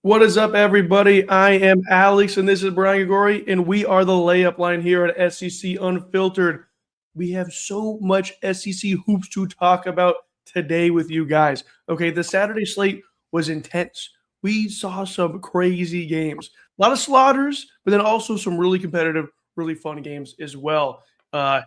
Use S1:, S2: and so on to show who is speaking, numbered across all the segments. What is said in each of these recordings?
S1: What is up, everybody? I am Alex, and this is Brian Gregoire, and we are the layup line here at SEC Unfiltered. We have so much SEC hoops to talk about today with you guys. Okay, the Saturday slate was intense. We saw some crazy games, a lot of slaughters, but then also some really competitive, really fun games as well. And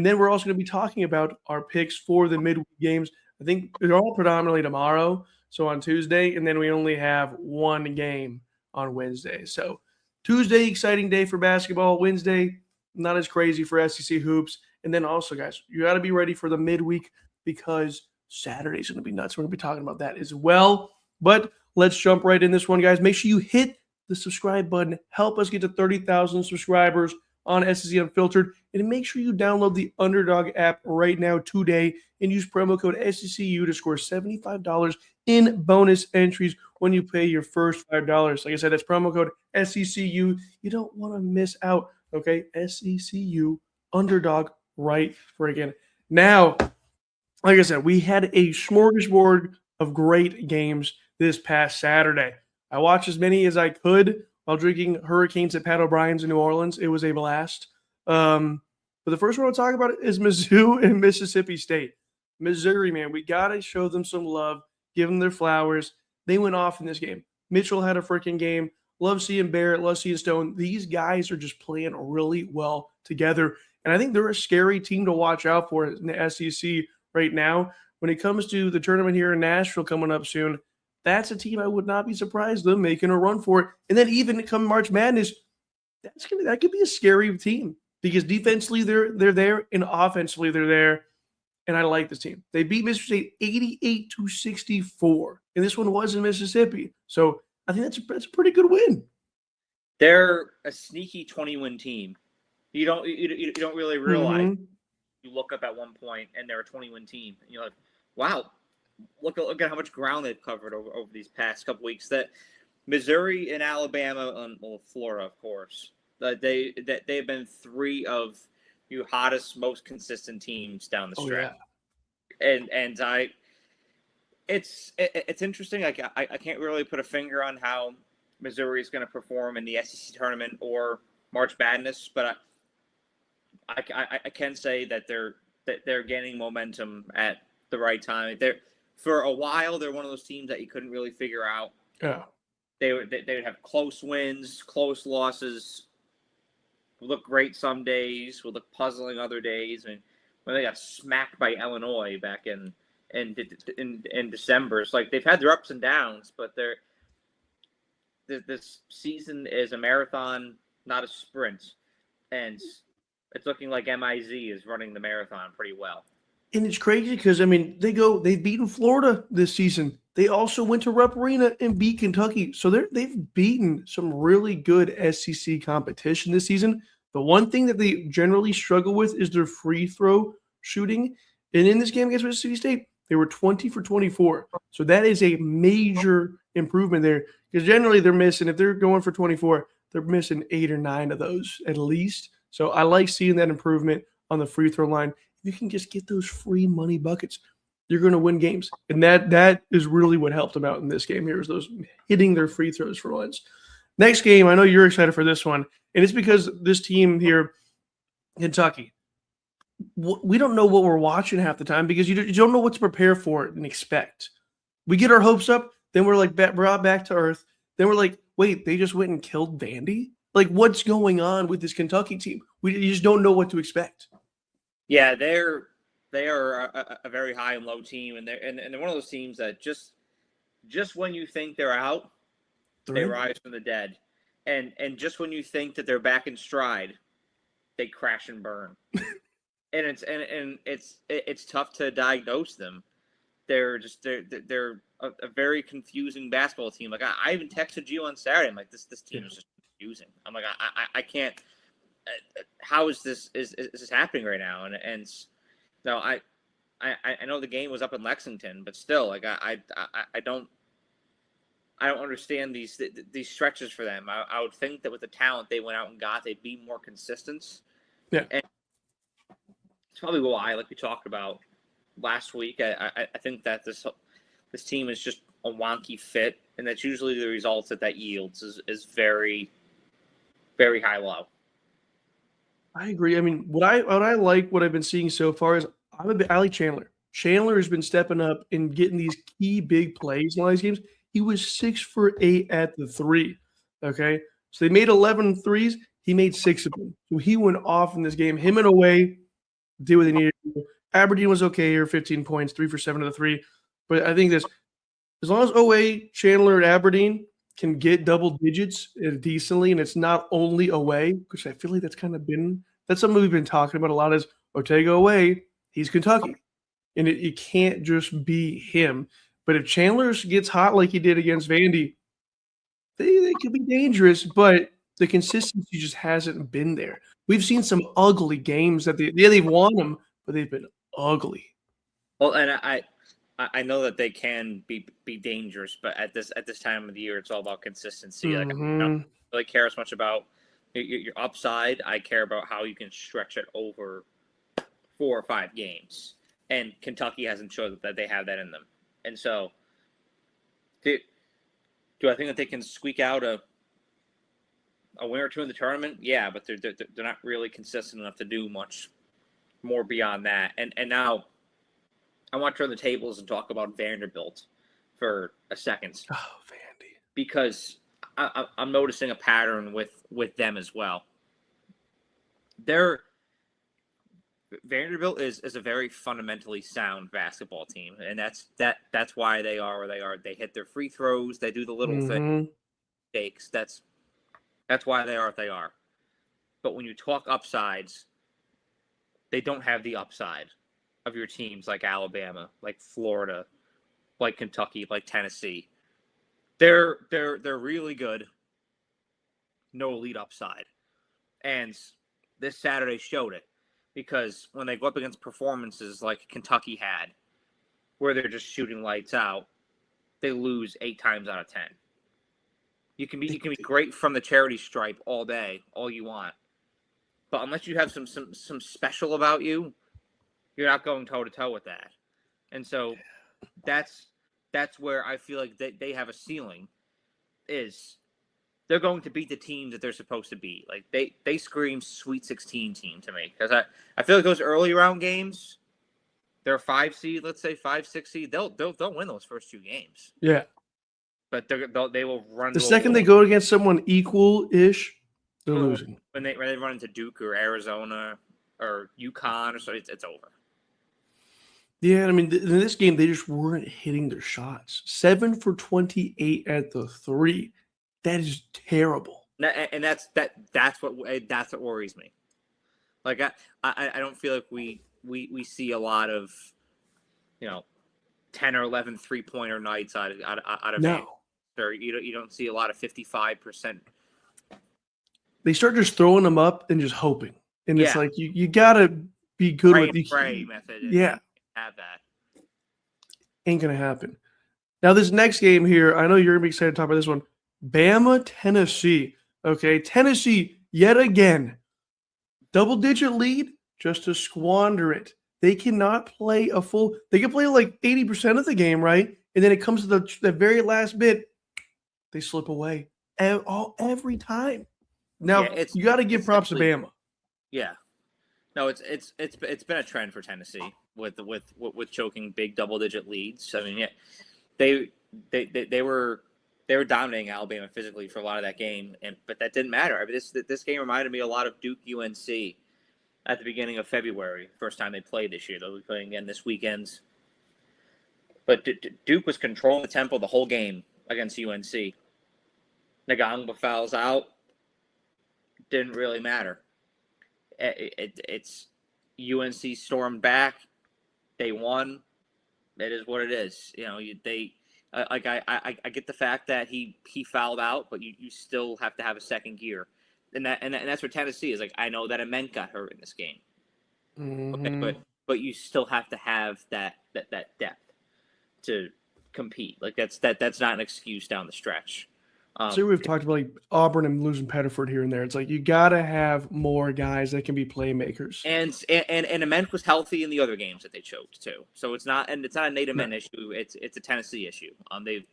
S1: then we're also going to be talking about our picks for the midweek games. I think they're all predominantly tomorrow. So on Tuesday, and then we only have one game on Wednesday. So Tuesday, exciting day for basketball. Wednesday, not as crazy for SEC hoops. And then also, guys, you got to be ready for the midweek because Saturday's going to be nuts. We're going to be talking about that as well. But let's jump right in this one, guys. Make sure you hit the subscribe button. Help us get to 30,000 subscribers on SEC Unfiltered. And make sure you download the Underdog app right now today and use promo code SECU to score $75 in bonus entries when you pay your first $5. Like I said, that's promo code SECU. You don't want to miss out, okay? SECU Underdog right friggin' now. Like I said, we had a smorgasbord of great games this past Saturday. I watched as many as I could while drinking Hurricanes at Pat O'Brien's in New Orleans. It was a blast. But the first one I'll talk about is Mizzou and Mississippi State. Missouri, man, we got to show them some love, give them their flowers. They went off in this game. Mitchell had a freaking game. Love seeing Barrett, love seeing Stone. These guys are just playing really well together. And I think they're a scary team to watch out for in the SEC right now. When it comes to the tournament here in Nashville coming up soon, that's a team I would not be surprised them making a run for it. And then even come March Madness, that could be a scary team because defensively they're there and offensively they're there. And I like this team. They beat Mississippi State 88-64, and this one was in Mississippi. So I think that's a pretty good win.
S2: They're a sneaky 20-win team. You don't really realize. Mm-hmm. You look up at one point and they're a 20-win team, and you're like, wow. Look at how much ground they've covered over these past couple weeks. That Missouri and Alabama, and Florida, of course, they've been three of the hottest, most consistent teams down the stretch. Oh, yeah. And it's interesting. Like I can't really put a finger on how Missouri is going to perform in the SEC tournament or March Madness, but I can say that they're gaining momentum at the right time. For a while, they're one of those teams that you couldn't really figure out.
S1: Yeah,
S2: they would have close wins, close losses. Would look great some days, would look puzzling other days. I mean, when they got smacked by Illinois back in December, it's like they've had their ups and downs, but this season is a marathon, not a sprint, and it's looking like MIZ is running the marathon pretty well.
S1: And it's crazy because, I mean, they've beaten Florida this season. They also went to Rupp Arena and beat Kentucky. So they've beaten some really good SEC competition this season. The one thing that they generally struggle with is their free throw shooting. And in this game against Mississippi State, they were 20 for 24. So that is a major improvement there because generally they're missing, if they're going for 24, they're missing 8 or 9 of those at least. So I like seeing that improvement on the free throw line. You can just get those free money buckets. You're going to win games. And that is really what helped them out in this game here is those hitting their free throws for once. Next game, I know you're excited for this one. And it's because this team here, Kentucky, we don't know what we're watching half the time because you don't know what to prepare for and expect. We get our hopes up, then we're like brought back to earth. Then we're like, wait, they just went and killed Vandy? Like, what's going on with this Kentucky team? You just don't know what to expect.
S2: Yeah, they are a very high and low team, and they're one of those teams that just when you think they're out, they rise from the dead, and just when you think that they're back in stride, they crash and burn, and it's tough to diagnose them. They're a very confusing basketball team. Like I even texted you on Saturday. I'm like, this team is just confusing. I'm like, I can't. How is this happening right now? And no, I know the game was up in Lexington, but still, like I don't understand these stretches for them. I would think that with the talent they went out and got, they'd be more consistent.
S1: Yeah,
S2: and it's probably why, like we talked about last week, I think that this team is just a wonky fit and that's usually the results that yields is very, very high low.
S1: I agree. I mean, what I've been seeing so far is I like Chandler. Chandler has been stepping up and getting these key big plays in all these games. He was 6 for 8 at the three. Okay. So they made 11 threes. He made 6 of them. So he went off in this game. Him and away did what they needed to do. Aberdeen was okay here, 15 points, 3 for 7 of the three. But I think this, as long as OA, Chandler, and Aberdeen can get double digits decently, and it's not only away, which I feel like that's something we've been talking about a lot is Ortega away, he's Kentucky. And it can't just be him. But if Chandler gets hot like he did against Vandy, they could be dangerous, but the consistency just hasn't been there. We've seen some ugly games that they've won them, but they've been ugly.
S2: Well, and I know that they can be dangerous, but at this time of the year, it's all about consistency.
S1: Mm-hmm.
S2: Like, I don't really care as much about your upside. I care about how you can stretch it over 4 or 5 games. And Kentucky hasn't showed that they have that in them. And so, do I think that they can squeak out a win or two in the tournament? Yeah, but they're not really consistent enough to do much more beyond that. And now, I want to turn the tables and talk about Vanderbilt for a second.
S1: Oh, Vandy.
S2: Because I'm noticing a pattern with them as well. Vanderbilt is a very fundamentally sound basketball team, and that's why they are where they are. They hit their free throws, they do the little mistakes. That's why they are what they are. But when you talk upsides, they don't have the upside of your teams like Alabama, like Florida, like Kentucky, like Tennessee. They're really good. No elite upside. And this Saturday showed it. Because when they go up against performances like Kentucky had, where they're just shooting lights out, they lose 8 times out of 10. You can be great from the charity stripe all day, all you want, but unless you have some special about you, you're not going toe to toe with that. And so that's where I feel like they have a ceiling. Is they're going to beat the teams that they're supposed to beat. Like they scream Sweet 16 team to me, because I feel like those early round games, they're a 5 seed, let's say 5, 6 seed. They'll win those first 2 games.
S1: Yeah,
S2: but they will run.
S1: The second they go against someone equal-ish, they're losing.
S2: When they run into Duke or Arizona or UConn or so, it's over.
S1: Yeah, I mean, in this game they just weren't hitting their shots. 7 for 28 at the three. That is terrible.
S2: And that's what worries me. Like I don't feel like we see a lot of 10 or 11 3-pointer nights out of
S1: no.
S2: Or you don't see a lot of 55%.
S1: They start just throwing them up and just hoping, and it's like you gotta be good with the
S2: pray method.
S1: Yeah,
S2: have that.
S1: Ain't gonna happen. Now this next game here, I know you're gonna be excited to talk about this one. Bama, Tennessee. Okay, Tennessee yet again. Double-digit lead just to squander it. They cannot play a full. They can play like 80% of the game, right? And then it comes to the very last bit, they slip away every time. Now you got to give props to Bama.
S2: Yeah, no, it's been a trend for Tennessee with choking big double-digit leads. I mean, yeah, they were dominating Alabama physically for a lot of that game, but that didn't matter. I mean, this game reminded me a lot of Duke UNC at the beginning of February, first time they played this year. They'll be playing again this weekend. But Duke was controlling the tempo the whole game against UNC. Nganga fouls out. Didn't really matter. It's UNC stormed back. They won. It is what it is. I get the fact that he fouled out, but you still have to have a second gear, and that's where Tennessee is. Like, I know that Ament got hurt in this game, okay, but you still have to have that depth to compete. Like that's not an excuse down the stretch.
S1: So we've talked about like Auburn and losing Pettiford here and there. It's like you got to have more guys that can be playmakers.
S2: And Ament was healthy in the other games that they choked too. So it's not a Nate Ament issue. It's a Tennessee issue.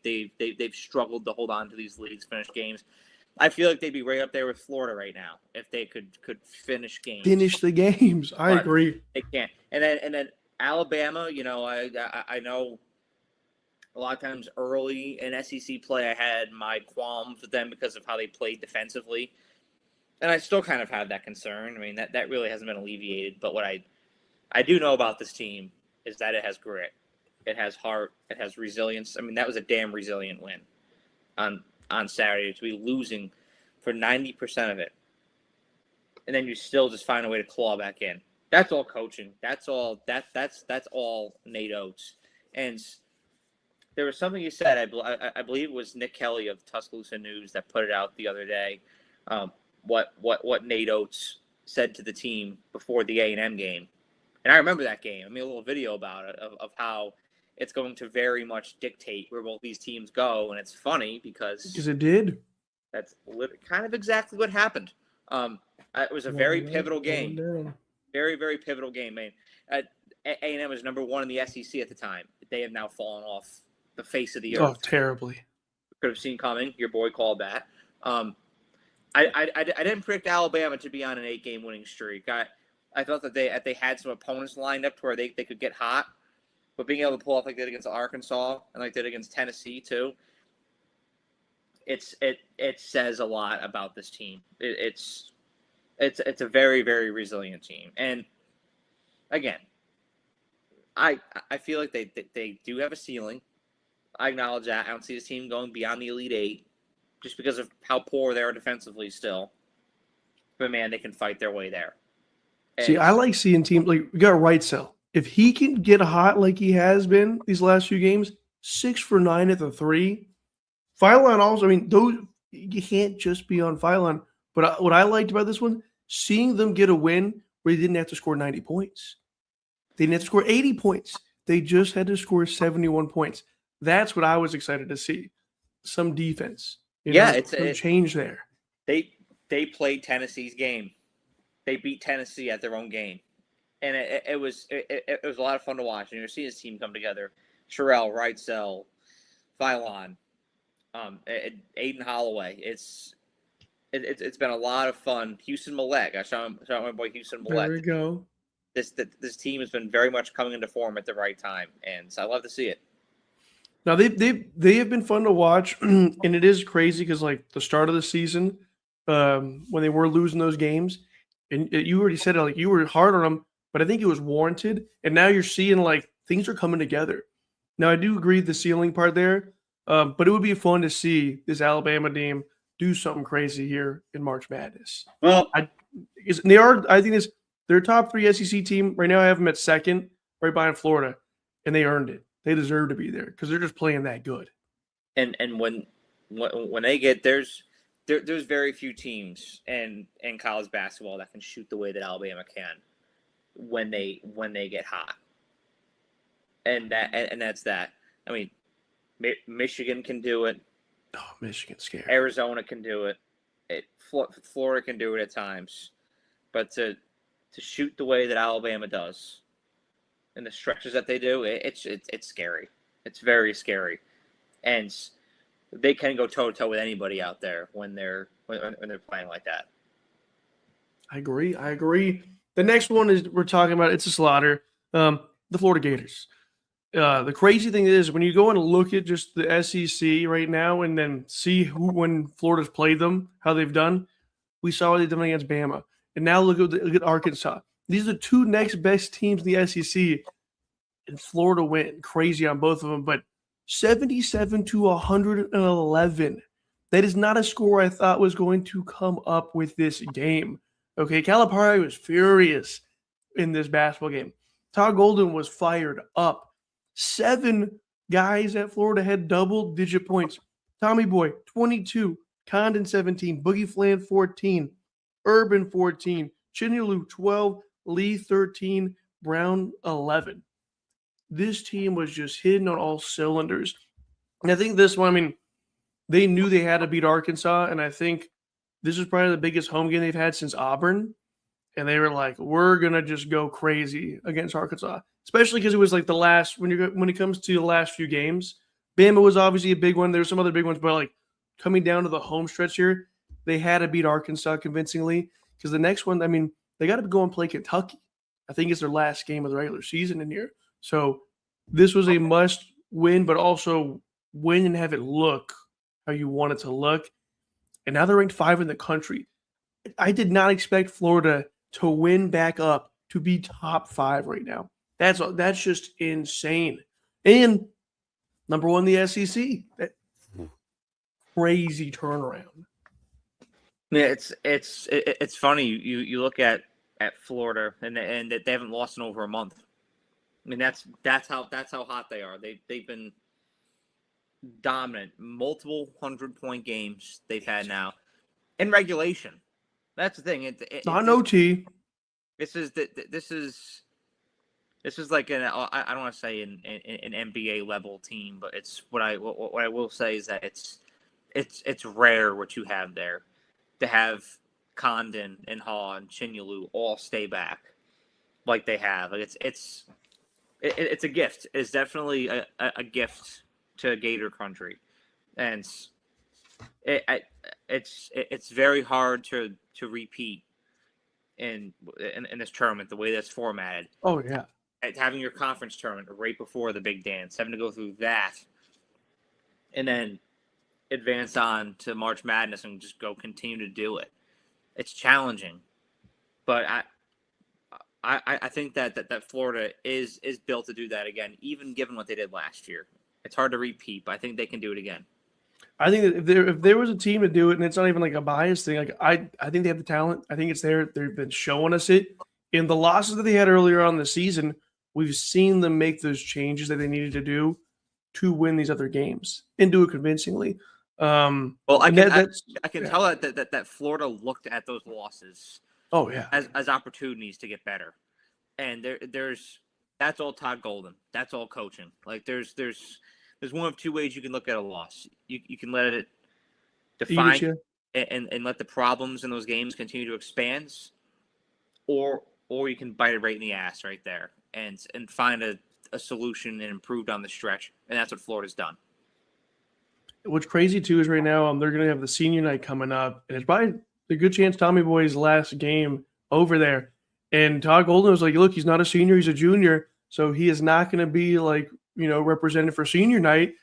S2: They've struggled to hold on to these leagues, finish games. I feel like they'd be right up there with Florida right now if they could finish games.
S1: Finish the games. I agree.
S2: They can't. And then Alabama. I know. A lot of times early in SEC play, I had my qualms with them because of how they played defensively. And I still kind of have that concern. I mean, that really hasn't been alleviated. But what I do know about this team is that it has grit. It has heart. It has resilience. I mean, that was a damn resilient win on Saturday, to be losing for 90% of it. And then you still just find a way to claw back in. That's all coaching. That's all Nate Oates. And there was something you said, I believe it was Nick Kelly of Tuscaloosa News that put it out the other day, what Nate Oates said to the team before the A&M game. And I remember that game. I made a little video about it, of how it's going to very much dictate where both these teams go. And it's funny because
S1: it did.
S2: That's kind of exactly what happened. It was a very pivotal game. Very, very pivotal game. I mean, A&M was number 1 in the SEC at the time. They have now fallen off the face of the earth.
S1: Oh, terribly.
S2: Could have seen coming. Your boy called that. I didn't predict Alabama to be on an 8-game winning streak. I thought that they had some opponents lined up to where they could get hot, but being able to pull off like they did against Arkansas and like they did against Tennessee too, it says a lot about this team. It's a very, very resilient team. And again, I feel like they do have a ceiling. I acknowledge that. I don't see this team going beyond the Elite 8 just because of how poor they are defensively still. But, man, they can fight their way there. And
S1: see, I like seeing teams like we got Wrightsell. If he can get hot like he has been these last few games, 6 for 9 at the 3. Phylon also, I mean, those you can't just be on Phylon. But what I liked about this one, seeing them get a win where they didn't have to score 90 points. They didn't have to score 80 points. They just had to score 71 points. That's what I was excited to see. Some defense. It's a change there.
S2: They played Tennessee's game. They beat Tennessee at their own game. And it was a lot of fun to watch. And you're seeing this team come together. Sherrell, Wrightsell, Phylon, Aiden Holloway. It's been a lot of fun. Houston Malek. I saw my boy Houston Malek.
S1: There we go.
S2: This team has been very much coming into form at the right time, and so I love to see it.
S1: Now they have been fun to watch, and it is crazy because like the start of the season, when they were losing those games, and you already said it, like you were hard on them, but I think it was warranted, and now you're seeing like things are coming together. Now I do agree the ceiling part there, but it would be fun to see this Alabama team do something crazy here in March Madness.
S2: Well,
S1: I think they're a top 3 SEC team right now. I have them at 2nd, right behind Florida, and they earned it. They deserve to be there because they're just playing that good.
S2: And when they get there's very few teams in college basketball that can shoot the way that Alabama can when they get hot. And that's that. I mean, Michigan can do it.
S1: Oh, Michigan's scary.
S2: Arizona can do it. Florida can do it at times, but to shoot the way that Alabama does, and the stretches that they do, it's scary. It's very scary, and they can go toe to toe with anybody out there when they're playing like that.
S1: I agree. The next one is we're talking about. It's a slaughter. The Florida Gators. The crazy thing is when you go and look at just the SEC right now and then see when Florida's played them, how they've done. We saw what they've done against Bama, and now look at Arkansas. These are the 2 next best teams in the SEC, and Florida went crazy on both of them, but 77-111. That is not a score I thought was going to come up with this game. Okay, Calipari was furious in this basketball game. Todd Golden was fired up. 7 guys at Florida had double-digit points. Tommy Boy, 22. Condon, 17. Boogie Flan, 14. Urban, 14. Chinyalu, 12. Lee, 13. Brown, 11. This team was just hitting on all cylinders. And I think this one, I mean, they knew they had to beat Arkansas, and I think this was probably the biggest home game they've had since Auburn. And they were like, "We're gonna just go crazy against Arkansas," especially because it was like the last when it comes to the last few games. Bama was obviously a big one. There's some other big ones, but like coming down to the home stretch here, they had to beat Arkansas convincingly because the next one, I mean, they got to go and play Kentucky. I think it's their last game of the regular season in here. So this was a must win, but also win and have it look how you want it to look. And now they're ranked 5 in the country. I did not expect Florida to win back up to be top 5 right now. That's just insane. And number 1 in the SEC. That crazy turnaround.
S2: Yeah, it's funny. You look at Florida and they haven't lost in over a month. I mean that's how hot they are. They've been dominant. Multiple 100-point games they've had now in regulation. That's the thing.
S1: Not an OT.
S2: This is like I don't want to say an NBA level team, but it's what I will say is that it's rare what you have there to have Condon and Haw and Chinyalu all stay back like they have. Like it's a gift. It's definitely a gift to Gator country, and it's very hard to repeat in this tournament the way that's formatted.
S1: Oh yeah,
S2: having your conference tournament right before the big dance, having to go through that, and then advance on to March Madness and just go continue to do it. It's challenging, but I think that Florida is built to do that again, even given what they did last year. It's hard to repeat, but I think they can do it again.
S1: I think that if there was a team to do it, and it's not even like a bias thing, like I think they have the talent. I think it's there. They've been showing us it. In the losses that they had earlier on in the season, we've seen them make those changes that they needed to do to win these other games and do it convincingly.
S2: Well, I can tell that Florida looked at those losses.
S1: Oh yeah,
S2: as opportunities to get better, and there's that's all Todd Golden. That's all coaching. Like there's one of 2 ways you can look at a loss. You can let it define and let the problems in those games continue to expand, or you can bite it right in the ass right there and find a solution and improve on the stretch. And that's what Florida's done.
S1: What's crazy too is right now they're going to have the senior night coming up, and it's probably a good chance Tommy Boy's last game over there. And Todd Golden was like, "Look, he's not a senior; he's a junior, so he is not going to be like represented for senior night.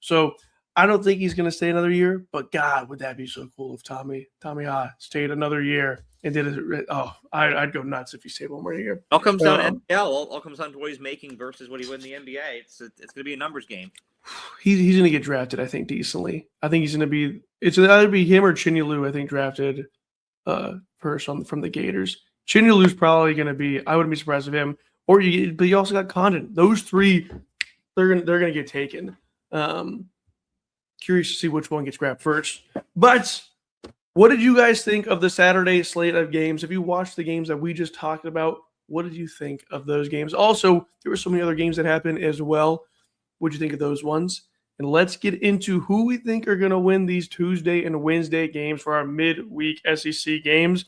S1: So I don't think he's going to stay another year. But God, would that be so cool if Tommy Ha stayed another year and did it? Oh, I'd go nuts if he stayed one more year.
S2: All comes down to NBL. All comes down to what he's making versus what he would in the NBA. It's going to be a numbers game.
S1: He's going to get drafted, I think, decently. I think he's going to be. It's either be him or Chinyalu, I think, drafted first from the Gators. Chinyalu's probably going to be. I wouldn't be surprised if him. But you also got Condon. Those 3, they're gonna get taken. Curious to see which one gets grabbed first. But what did you guys think of the Saturday slate of games? If you watched the games that we just talked about, what did you think of those games? Also, there were so many other games that happened as well. What did you think of those ones? And let's get into who we think are going to win these Tuesday and Wednesday games for our midweek SEC games.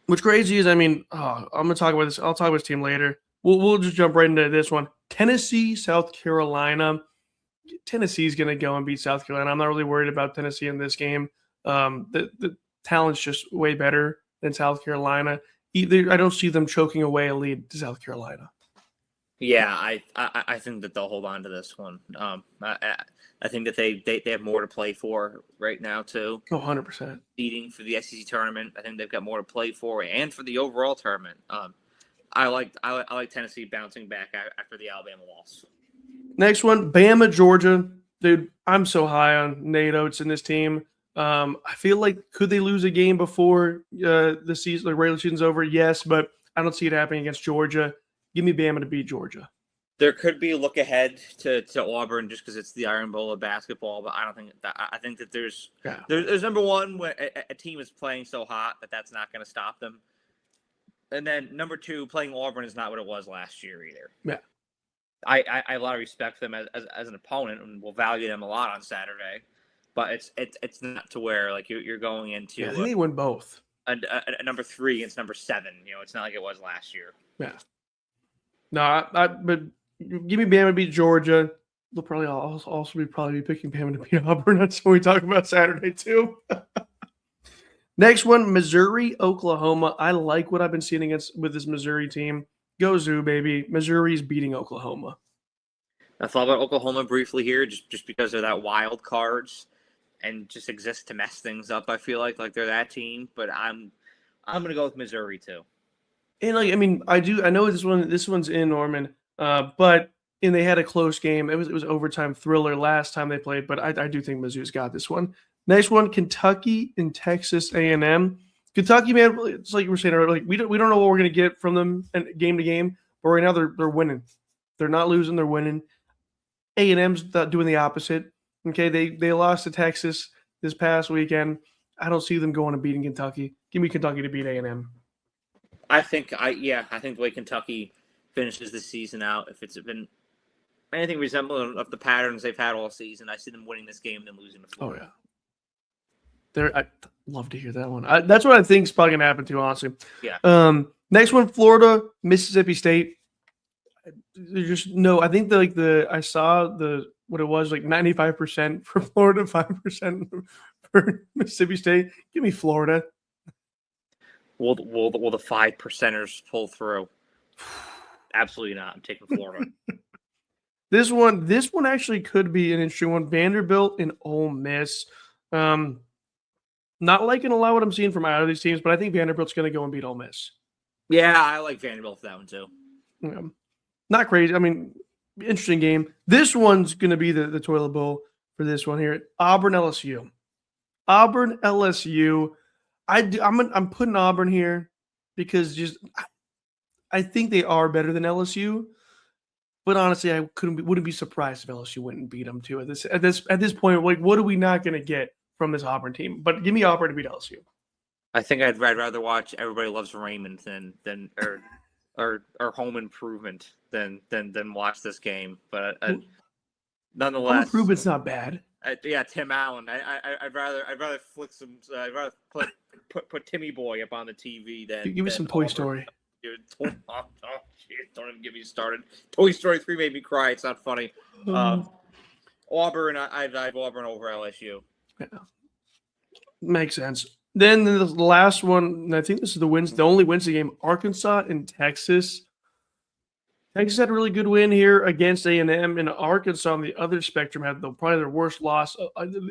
S1: What's crazy is, I'm going to talk about this. I'll talk about this team later. We'll just jump right into this one. Tennessee, South Carolina. Tennessee's going to go and beat South Carolina. I'm not really worried about Tennessee in this game. The talent's just way better than South Carolina. I don't see them choking away a lead to South Carolina.
S2: Yeah, I think that they'll hold on to this one. I think that they have more to play for right now too.
S1: 100%.
S2: Seeding for the SEC tournament. I think they've got more to play for, and for the overall tournament. I like Tennessee bouncing back after the Alabama loss.
S1: Next one, Bama, Georgia. Dude, I'm so high on Nate Oates in this team. I feel like could they lose a game before the season, the regular season's over? Yes, but I don't see it happening against Georgia. Give me Bama to beat Georgia.
S2: There could be a look ahead to Auburn just because it's the Iron Bowl of basketball, but I don't think that. I think that there's number one when a team is playing so hot that's not going to stop them, and then number 2, playing Auburn is not what it was last year either.
S1: Yeah,
S2: I have a lot of respect for them as an opponent, and will value them a lot on Saturday. but it's not to where like you're going into
S1: I think they win both.
S2: A number 3 against number 7. It's not like it was last year.
S1: Yeah. No, but give me Bama to beat Georgia. They'll probably also be picking Bama to beat Auburn. That's what we talk about Saturday too. Next one, Missouri, Oklahoma. I like what I've been seeing with this Missouri team. Go Zoo, baby. Missouri's beating Oklahoma.
S2: I thought about Oklahoma briefly here, just because they're that wild cards and just exist to mess things up. I feel like they're that team, but I'm gonna go with Missouri too.
S1: And I know this one's in Norman, but they had a close game. It was overtime thriller last time they played, but I do think Mizzou's got this one. Next one, Kentucky and Texas A&M. Kentucky, man, it's like you were saying earlier, like we don't know what we're gonna get from them game to game, but right now they're winning. They're not losing, they're winning. A&M's doing the opposite. Okay, they lost to Texas this past weekend. I don't see them going and beating Kentucky. Give me Kentucky to beat A&M.
S2: I think the way Kentucky finishes the season out, if it's been anything resembling of the patterns they've had all season, I see them winning this game and then losing to Florida.
S1: Oh yeah, I'd love to hear that one. That's what I think is probably gonna happen too, honestly.
S2: Yeah.
S1: Next one, Florida, Mississippi State. I think I saw what it was, like 95% for Florida, 5% for Mississippi State. Give me Florida.
S2: Will the 5%ers pull through? Absolutely not. I'm taking Florida.
S1: This one actually could be an interesting one. Vanderbilt and Ole Miss. Not liking a lot what I'm seeing from either of these teams, but I think Vanderbilt's going to go and beat Ole Miss.
S2: Yeah, I like Vanderbilt for that one too.
S1: Yeah. Not crazy. Interesting game. This one's going to be the toilet bowl for this one here. Auburn LSU. I'm putting Auburn here because I think they are better than LSU. But honestly, I wouldn't be surprised if LSU went and beat them too. At this point, like, what are we not going to get from this Auburn team? But give me Auburn to beat LSU.
S2: I think I'd rather watch Everybody Loves Raymond than or Home Improvement than watch this game. But nonetheless,
S1: Home Improvement's not bad.
S2: Tim Allen. I'd rather flick some. I'd rather put Timmy Boy up on the TV than
S1: give me some Toy Story.
S2: Dude, don't even get me started. Toy Story 3 made me cry. It's not funny. Auburn. I'd Auburn over LSU.
S1: Yeah. Makes sense. Then the last one, and I think this is the only Wednesday game, Arkansas and Texas. Texas had a really good win here against A&M, and Arkansas on the other spectrum had probably their worst loss,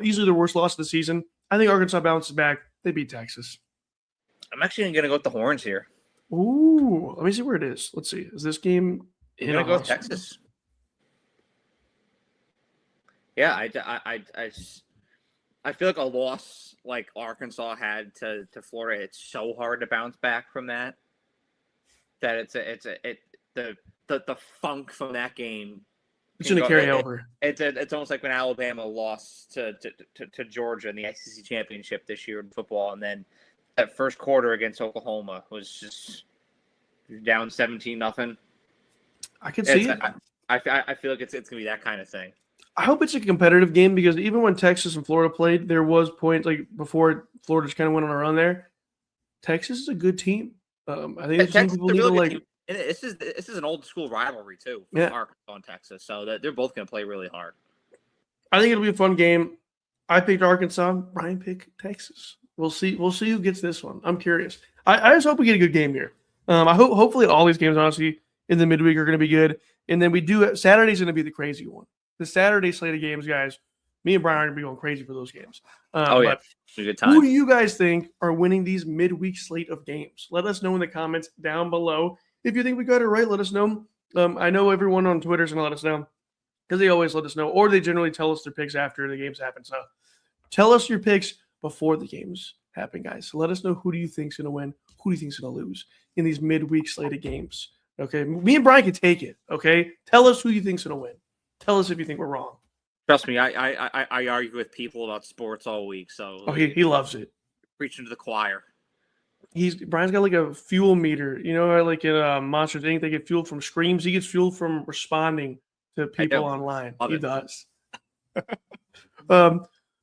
S1: easily their worst loss of the season. I think Arkansas bounces back. They beat Texas.
S2: I'm actually going to go with the Horns here.
S1: Ooh, let me see where it is. Let's see. Is this game in
S2: going to go with Texas? Yeah, I feel like a loss like Arkansas had to Florida, it's so hard to bounce back from that. That the funk from that game.
S1: It's going to carry over.
S2: It's almost like when Alabama lost to Georgia in the SEC championship this year in football, and then that first quarter against Oklahoma was just down 17-0.
S1: I can see it.
S2: I feel like it's going to be that kind of thing.
S1: I hope it's a competitive game because even when Texas and Florida played, there was points like before Florida just kind of went on a run there. Texas is a good team. I think some people need to like.
S2: This is an old school rivalry too. Arkansas and Texas, so that they're both going to play really hard. I think
S1: it'll be a fun game. I picked Arkansas. Brian picked Texas. We'll see who gets this one. I'm curious. I just hope we get a good game here. Hopefully all these games, honestly, in the midweek are going to be good. And then Saturday's going to be the crazy one. The Saturday slate of games, guys, me and Brian are going to be going crazy for those games.
S2: It's a good time.
S1: Who do you guys think are winning these midweek slate of games? Let us know in the comments down below. If you think we got it right, let us know. I know everyone on Twitter is going to let us know because they always let us know, or they generally tell us their picks after the games happen. So tell us your picks before the games happen, guys. So let us know who do you think is going to win, who do you think is going to lose in these midweek slate of games. Okay, me and Brian can take it. Okay, tell us who you think is going to win. Tell us if you think we're wrong.
S2: Trust me, I argue with people about sports all week. So
S1: he loves it.
S2: Preaching to the choir.
S1: Brian's got like a fuel meter, like in Monsters Inc. They get fuel from screams. He gets fuel from responding to people online. He does.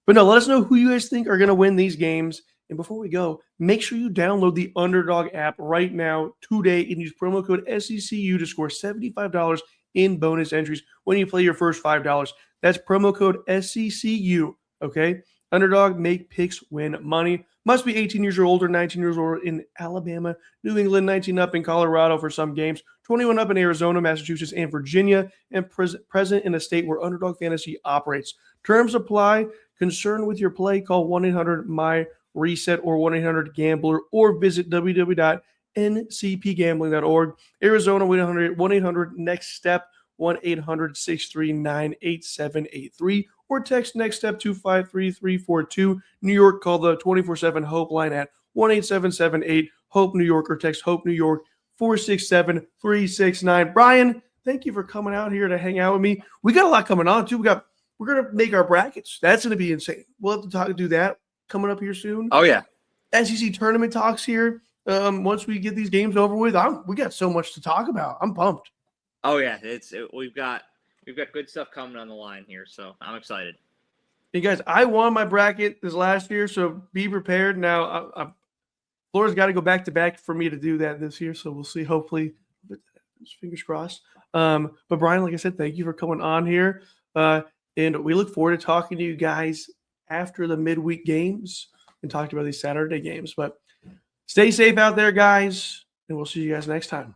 S1: But no, let us know who you guys think are going to win these games. And before we go, make sure you download the Underdog app right now, today, and use promo code SECU to score $75 in bonus entries when you play your first $5. That's promo code SECU, okay? Underdog, make picks, win money. Must be 18 years or older, 19 years old in Alabama, New England, 19 up in Colorado for some games, 21 up in Arizona, Massachusetts, and Virginia, and present in a state where Underdog Fantasy operates. Terms apply. Concerned with your play, call 1-800-MY-RESET or 1-800-GAMBLER or visit www.ncpgambling.org. Arizona, 1-800-NEXT-STEP, 1-800-639-8783, or text next step 253342. New York, call the 24/7 Hope line at 1-8778-HOPE New York or text HOPE New York 467-369. Brian, thank you for coming out here to hang out with me. We got a lot coming on too. We're gonna make our brackets. That's gonna be insane. We'll have to do that coming up here soon.
S2: Oh yeah,
S1: SEC tournament talks here. Once we get these games over with, we got so much to talk about. I'm pumped.
S2: Oh yeah, we've got good stuff coming on the line here, so I'm excited.
S1: Hey guys, I won my bracket this last year, so be prepared. Now, Laura's got to go back to back for me to do that this year, so we'll see. Hopefully, fingers crossed. But Brian, like I said, thank you for coming on here, and we look forward to talking to you guys after the midweek games and talking about these Saturday games. But stay safe out there, guys, and we'll see you guys next time.